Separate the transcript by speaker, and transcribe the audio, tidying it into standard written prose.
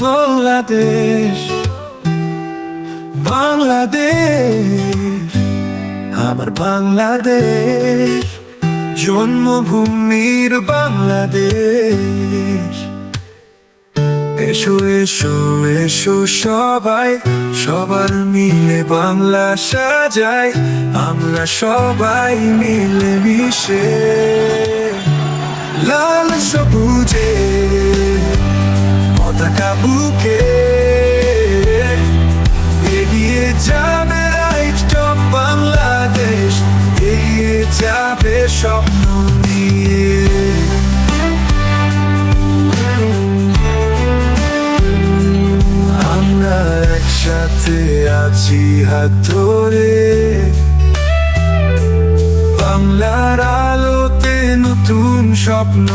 Speaker 1: বাংলাদেশ, বাংলাদেশ, আমার বাংলাদেশ, জন্মভূমির বাংলাদেশ। এসো এসো এসো সবাই, সবার মিলে বাংলা সাজাই, আমরা সবাই মিলে মিশে লাল সবুজে পতাকা বুকে এগিয়ে যাবে রাইট অফ বাংলাদেশ, এগিয়ে যাবে স্বপ্ন নিয়ে। আমরা একসাথে আছি হাত ধরে, বাংলার আলোতে নতুন স্বপ্ন